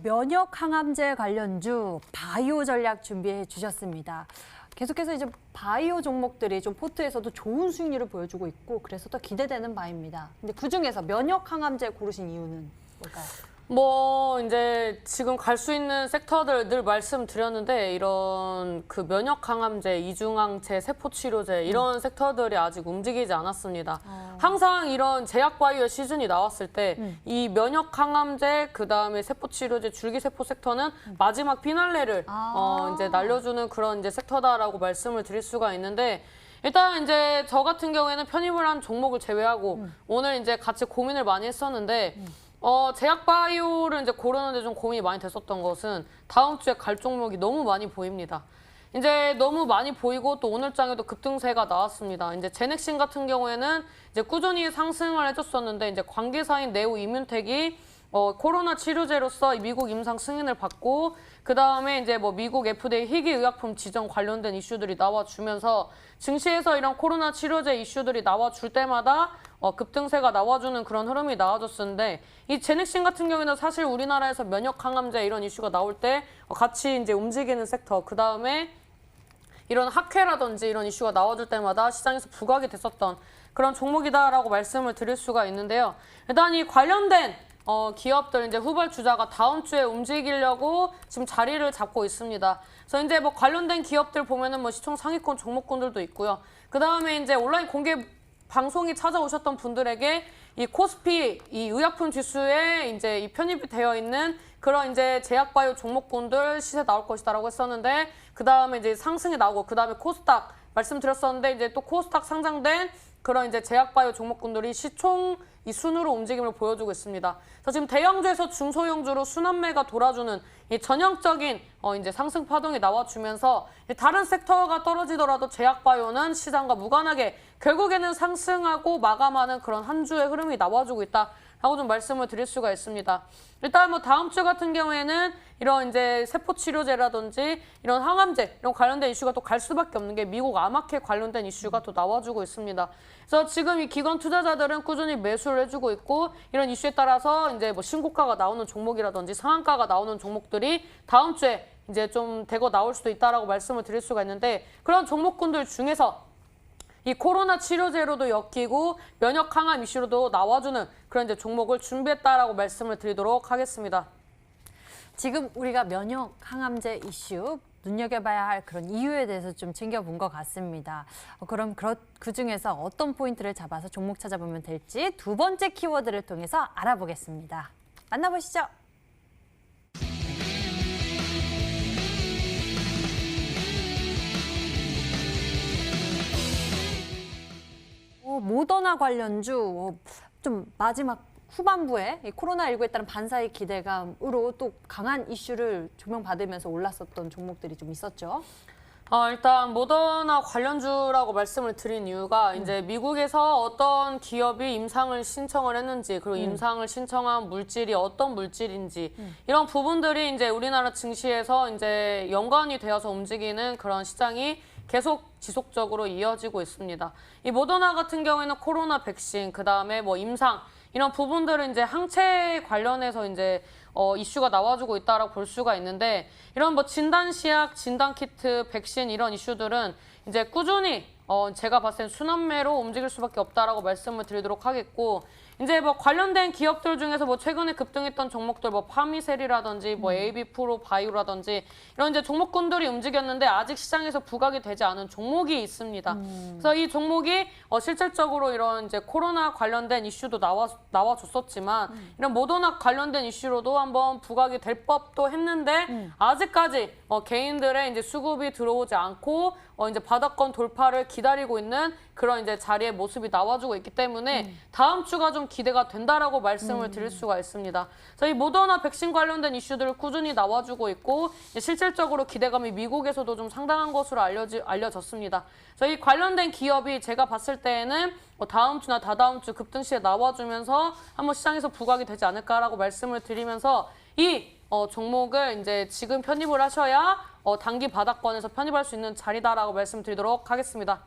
면역 항암제 관련주 바이오 전략 준비해 주셨습니다. 계속해서 이제 바이오 종목들이 좀 포트에서도 좋은 수익률을 보여주고 있고 그래서 더 기대되는 바입니다. 근데 그중에서 면역 항암제 고르신 이유는 뭘까요? 이제 지금 갈 수 있는 섹터들 늘 말씀드렸는데 이런 그 면역 항암제, 이중항체, 세포 치료제 이런 섹터들이 아직 움직이지 않았습니다. 항상 이런 제약 바이오 시즌이 나왔을 때 이 면역 항암제, 그다음에 세포 치료제, 줄기세포 섹터는 마지막 피날레를 이제 날려주는 그런 이제 섹터다라고 말씀을 드릴 수가 있는데 일단 이제 저 같은 경우에는 편입을 한 종목을 제외하고 오늘 이제 같이 고민을 많이 했었는데 제약 바이오를 이제 고르는데 좀 고민이 많이 됐었던 것은 다음 주에 갈 종목이 너무 많이 보입니다. 이제 너무 많이 보이고 또 오늘장에도 급등세가 나왔습니다. 이제 제넥신 같은 경우에는 이제 꾸준히 상승을 해줬었는데 이제 관계사인 네오 이뮨텍이 코로나 치료제로서 미국 임상 승인을 받고 그다음에 이제 뭐 미국 FDA 희귀의약품 지정 관련된 이슈들이 나와주면서 증시에서 이런 코로나 치료제 이슈들이 나와줄 때마다 급등세가 나와주는 그런 흐름이 나와줬었는데 이 제넥신 같은 경우에는 사실 우리나라에서 면역 항암제 이런 이슈가 나올 때 같이 이제 움직이는 섹터 그다음에 이런 학회라든지 이런 이슈가 나와줄 때마다 시장에서 부각이 됐었던 그런 종목이다라고 말씀을 드릴 수가 있는데요. 일단 이 관련된 기업들 이제 후발주자가 다음 주에 움직이려고 지금 자리를 잡고 있습니다. 그래서 이제 뭐 관련된 기업들 보면은 뭐 시총 상위권 종목군들도 있고요. 그 다음에 이제 온라인 공개 방송이 찾아오셨던 분들에게 이 코스피 이 의약품 지수에 이제 이 편입이 되어 있는 그런 이제 제약 바이오 종목군들 시세 나올 것이다라고 했었는데 그 다음에 이제 상승이 나오고 그 다음에 코스닥 말씀드렸었는데 이제 또 코스닥 상장된 그런 이제 제약 바이오 종목군들이 시총 이 순으로 움직임을 보여주고 있습니다. 그래서 지금 대형주에서 중소형주로 순환매가 돌아주는 이 전형적인 이제 상승 파동이 나와주면서 다른 섹터가 떨어지더라도 제약 바이오는 시장과 무관하게 결국에는 상승하고 마감하는 그런 한 주의 흐름이 나와주고 있다라고 좀 말씀을 드릴 수가 있습니다. 일단 뭐 다음 주 같은 경우에는 이런 이제 세포 치료제라든지 이런 항암제 이런 관련된 이슈가 또 갈 수밖에 없는 게 미국 암학회 관련된 이슈가 또 나와주고 있습니다. 그래서 지금 이 기관 투자자들은 꾸준히 매수를 해주고 있고 이런 이슈에 따라서 이제 뭐 신고가가 나오는 종목이라든지 상한가가 나오는 종목들이 다음 주에 이제 좀 대거 나올 수도 있다라고 말씀을 드릴 수가 있는데 그런 종목군들 중에서 이 코로나 치료제로도 엮이고 면역 항암 이슈로도 나와주는 그런 이제 종목을 준비했다라고 말씀을 드리도록 하겠습니다. 지금 우리가 면역 항암제 이슈 눈여겨봐야 할 그런 이유에 대해서 좀 챙겨본 것 같습니다. 그럼 그중에서 어떤 포인트를 잡아서 종목 찾아보면 될지 두 번째 키워드를 통해서 알아보겠습니다. 만나보시죠. 모더나 관련주 좀 마지막 후반부에 이 코로나19에 따른 반사의 기대감으로 또 강한 이슈를 조명받으면서 올랐었던 종목들이 좀 있었죠. 일단 모더나 관련주라고 말씀을 드린 이유가 이제 미국에서 어떤 기업이 임상을 신청을 했는지 그리고 임상을 신청한 물질이 어떤 물질인지 이런 부분들이 이제 우리나라 증시에서 이제 연관이 되어서 움직이는 그런 시장이 계속 지속적으로 이어지고 있습니다. 이 모더나 같은 경우에는 코로나 백신, 그 다음에 뭐 임상 이런 부분들은 이제 항체 관련해서 이제 이슈가 나와주고 있다라고 볼 수가 있는데 이런 뭐 진단시약, 진단키트, 백신 이런 이슈들은 이제 꾸준히 제가 봤을 땐 순환매로 움직일 수밖에 없다라고 말씀을 드리도록 하겠고 이제 뭐 관련된 기업들 중에서 뭐 최근에 급등했던 종목들 뭐 파미셀이라든지 뭐 AB 프로 바이오라든지 이런 이제 종목군들이 움직였는데 아직 시장에서 부각이 되지 않은 종목이 있습니다. 그래서 이 종목이 실질적으로 이런 이제 코로나 관련된 이슈도 나와줬었지만 이런 모더나 관련된 이슈로도 한번 부각이 될 법도 했는데 아직까지 개인들의 이제 수급이 들어오지 않고 이제 바닥권 돌파를 기다리고 있는 그런 이제 자리의 모습이 나와주고 있기 때문에 다음 주가 좀 기대가 된다라고 말씀을 드릴 수가 있습니다. 그래서 이 모더나 백신 관련된 이슈들을 꾸준히 나와주고 있고 실질적으로 기대감이 미국에서도 좀 상당한 것으로 알려졌습니다. 그래서 이 관련된 기업이 제가 봤을 때에는 다음 주나 다다음 주 급등시에 나와주면서 한번 시장에서 부각이 되지 않을까라고 말씀을 드리면서 이 종목을 이제 지금 편입을 하셔야 단기 바닥권에서 편입할 수 있는 자리다라고 말씀드리도록 하겠습니다.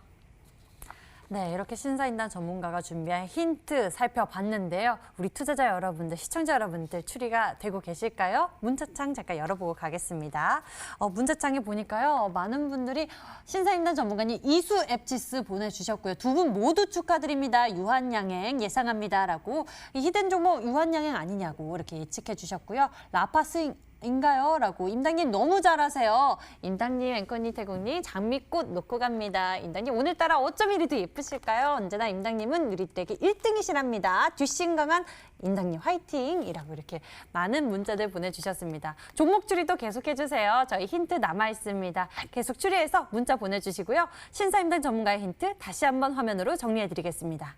네, 이렇게 신사임당 전문가가 준비한 힌트 살펴봤는데요. 우리 투자자 여러분들, 시청자 여러분들 추리가 되고 계실까요? 문자창 잠깐 열어보고 가겠습니다. 문자창에 보니까요. 많은 분들이 신사임당 전문가님 이수 앱지스 보내주셨고요. 두 분 모두 축하드립니다. 유한양행 예상합니다라고 이 히든 종목 유한양행 아니냐고 이렇게 예측해 주셨고요. 라파스 인가요? 라고 임당님 너무 잘하세요. 임당님, 앵커님, 태국님 장미꽃 놓고 갑니다. 임당님 오늘따라 어쩜 이리 도 예쁘실까요? 언제나 임당님은 누리떼기 1등이시랍니다. 뒷심 강한 임당님 화이팅이라고 이렇게 많은 문자들 보내주셨습니다. 종목 추리도 계속해주세요. 저희 힌트 남아있습니다. 계속 추리해서 문자 보내주시고요. 신사임당 전문가의 힌트 다시 한번 화면으로 정리해드리겠습니다.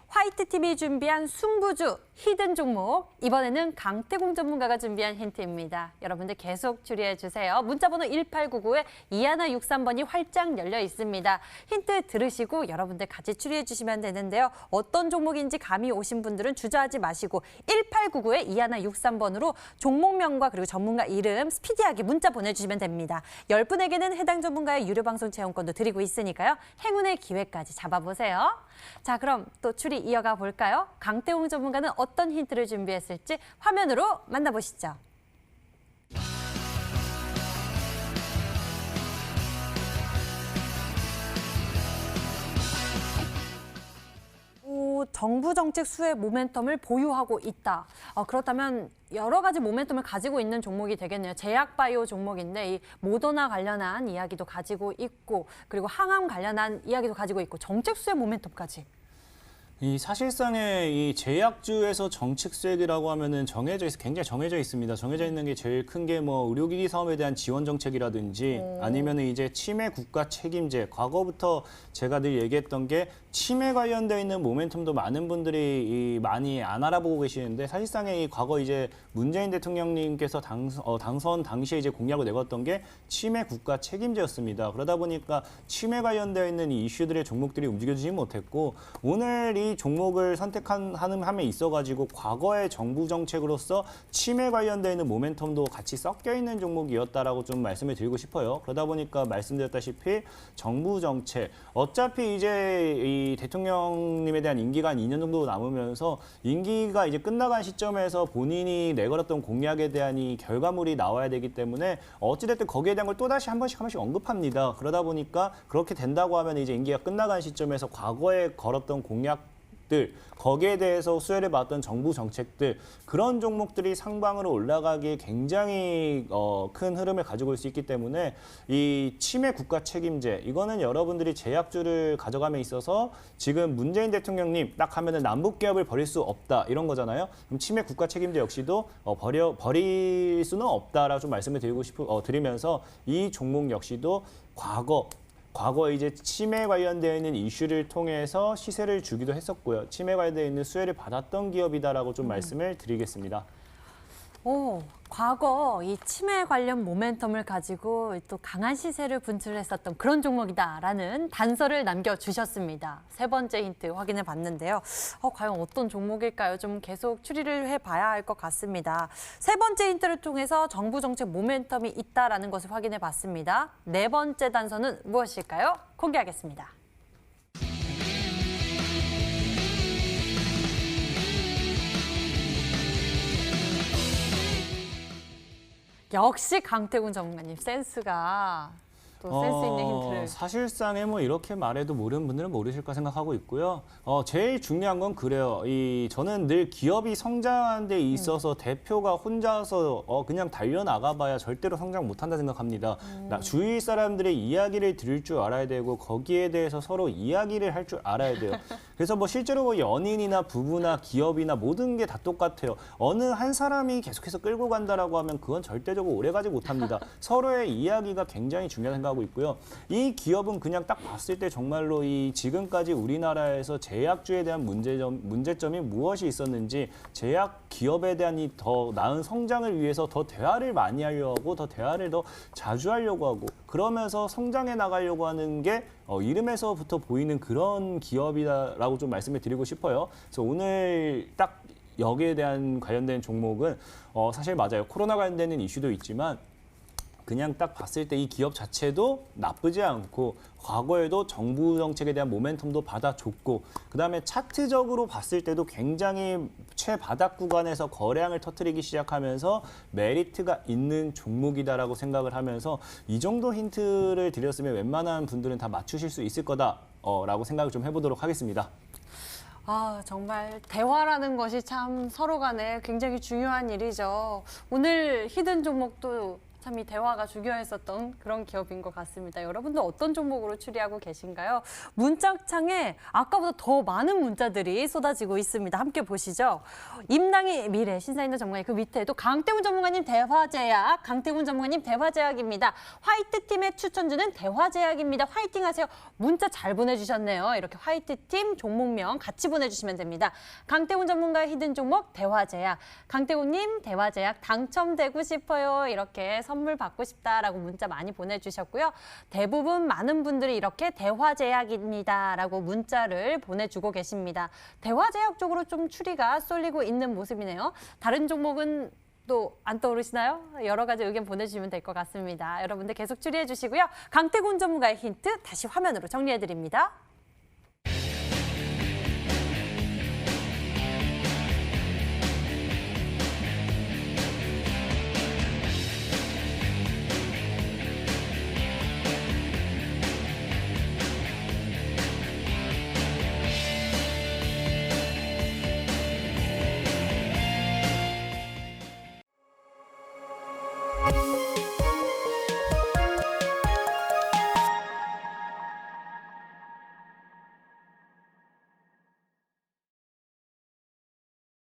화이트TV 준비한 승부주 히든 종목, 이번에는 강태공 전문가가 준비한 힌트입니다. 여러분들 계속 추리해주세요. 문자번호 1899에 2163번이 활짝 열려 있습니다. 힌트 들으시고 여러분들 같이 추리해주시면 되는데요. 어떤 종목인지 감이 오신 분들은 주저하지 마시고 1899에 2163번으로 종목명과 그리고 전문가 이름 스피디하게 문자 보내주시면 됩니다. 10분에게는 해당 전문가의 유료 방송 체험권도 드리고 있으니까요. 행운의 기회까지 잡아보세요. 자, 그럼 또 추리 이어가 볼까요? 강태공 전문가는 어떤 힌트를 준비했을지 화면으로 만나보시죠. 정부 정책 수혜 모멘텀을 보유하고 있다. 그렇다면 여러 가지 모멘텀을 가지고 있는 종목이 되겠네요. 제약바이오 종목인데 이 모더나 관련한 이야기도 가지고 있고 그리고 항암 관련한 이야기도 가지고 있고 정책 수혜 모멘텀까지. 이 사실상의 이 제약주에서 정책 수혜라고 하면은 굉장히 정해져 있습니다. 정해져 있는 게 제일 큰 게 뭐 의료기기 사업에 대한 지원 정책이라든지 아니면은 이제 치매 국가 책임제. 과거부터 제가 늘 얘기했던 게 치매 관련돼 있는 모멘텀도 많은 분들이 많이 안 알아보고 계시는데 사실상의 이 과거 이제 문재인 대통령님께서 당선 당시에 이제 공약을 내걸었던 게 치매 국가 책임제였습니다. 그러다 보니까 치매 관련되어 있는 이 이슈들의 종목들이 움직여지지 못했고 오늘 이 종목을 선택한 함에 있어가지고 과거의 정부 정책으로서 치매 관련되어 있는 모멘텀도 같이 섞여 있는 종목이었다라고 좀 말씀을 드리고 싶어요. 그러다 보니까 말씀드렸다시피 정부 정책 어차피 이제 이 대통령님에 대한 임기가 한 2년 정도 남으면서 임기가 이제 끝나간 시점에서 본인이 내걸었던 공약에 대한 이 결과물이 나와야 되기 때문에 어찌됐든 거기에 대한 걸 또다시 한 번씩 언급합니다. 그러다 보니까 그렇게 된다고 하면 이제 임기가 끝나간 시점에서 과거에 걸었던 공약들 거기에 대해서 수혜를 받았던 정부 정책들 그런 종목들이 상방으로 올라가기에 굉장히 큰 흐름을 가지고 올 수 있기 때문에 이 치매 국가 책임제 이거는 여러분들이 제약주를 가져감에 있어서 지금 문재인 대통령님 딱 하면은 남북 기업을 버릴 수 없다 이런 거잖아요. 그럼 치매 국가 책임제 역시도 버릴 수는 없다라고 좀 말씀을 드리면서 이 종목 역시도 과거에 이제 치매 관련되어 있는 이슈를 통해서 시세를 주기도 했었고요. 치매 관련되어 있는 수혜를 받았던 기업이다라고 좀 말씀을 드리겠습니다. 과거 이 치매 관련 모멘텀을 가지고 또 강한 시세를 분출했었던 그런 종목이다라는 단서를 남겨주셨습니다. 세 번째 힌트 확인해 봤는데요. 과연 어떤 종목일까요? 좀 계속 추리를 해봐야 할 것 같습니다. 세 번째 힌트를 통해서 정부 정책 모멘텀이 있다라는 것을 확인해 봤습니다. 네 번째 단서는 무엇일까요? 공개하겠습니다. 역시 강태군 전문가님 센스가 또 센스 있는 힌트를. 사실상에 뭐 이렇게 말해도 모르는 분들은 모르실까 생각하고 있고요. 제일 중요한 건 그래요. 저는 늘 기업이 성장하는 데 있어서 대표가 혼자서 그냥 달려나가봐야 절대로 성장 못한다 생각합니다. 주위 사람들의 이야기를 들을 줄 알아야 되고 거기에 대해서 서로 이야기를 할 줄 알아야 돼요. 그래서 뭐 실제로 뭐 연인이나 부부나 기업이나 모든 게 다 똑같아요. 어느 한 사람이 계속해서 끌고 간다라고 하면 그건 절대적으로 오래가지 못합니다. 서로의 이야기가 굉장히 중요하다고 생각하고 있고요. 이 기업은 그냥 딱 봤을 때 정말로 이 지금까지 우리나라에서 제약주에 대한 문제점이 무엇이 있었는지 제약 기업에 대한 이 더 나은 성장을 위해서 더 대화를 많이 하려고 하고 더 대화를 더 자주 하려고 하고 그러면서 성장해 나가려고 하는 게 이름에서부터 보이는 그런 기업이다라고 좀 말씀을 드리고 싶어요. 그래서 오늘 딱 여기에 대한 관련된 종목은 사실 맞아요. 코로나 관련된 이슈도 있지만 그냥 딱 봤을 때 이 기업 자체도 나쁘지 않고 과거에도 정부 정책에 대한 모멘텀도 받아줬고 그다음에 차트적으로 봤을 때도 굉장히 최바닥 구간에서 거래량을 터뜨리기 시작하면서 메리트가 있는 종목이다라고 생각을 하면서 이 정도 힌트를 드렸으면 웬만한 분들은 다 맞추실 수 있을 거다라고 생각을 좀 해보도록 하겠습니다. 아, 정말 대화라는 것이 참 서로 간에 굉장히 중요한 일이죠. 오늘 히든 종목도 참 이 대화가 중요했었던 그런 기업인 것 같습니다. 여러분도 어떤 종목으로 추리하고 계신가요? 문자창에 아까보다 더 많은 문자들이 쏟아지고 있습니다. 함께 보시죠. 임당희 미래 신사인도 전문가님 그 밑에도 강태훈 전문가님 대화제약, 강태훈 전문가님 대화제약입니다. 화이트팀의 추천주는 대화제약입니다. 화이팅하세요. 문자 잘 보내주셨네요. 이렇게 화이트팀 종목명 같이 보내주시면 됩니다. 강태훈 전문가의 히든 종목 대화제약, 강태훈님 대화제약 당첨되고 싶어요. 이렇게 선물 받고 싶다라고 문자 많이 보내주셨고요. 대부분 많은 분들이 이렇게 대화제약입니다라고 문자를 보내주고 계십니다. 대화제약 쪽으로 좀 추리가 쏠리고 있는 모습이네요. 다른 종목은 또 안 떠오르시나요? 여러 가지 의견 보내주시면 될 것 같습니다. 여러분들 계속 추리해 주시고요. 강태곤 전문가의 힌트 다시 화면으로 정리해 드립니다.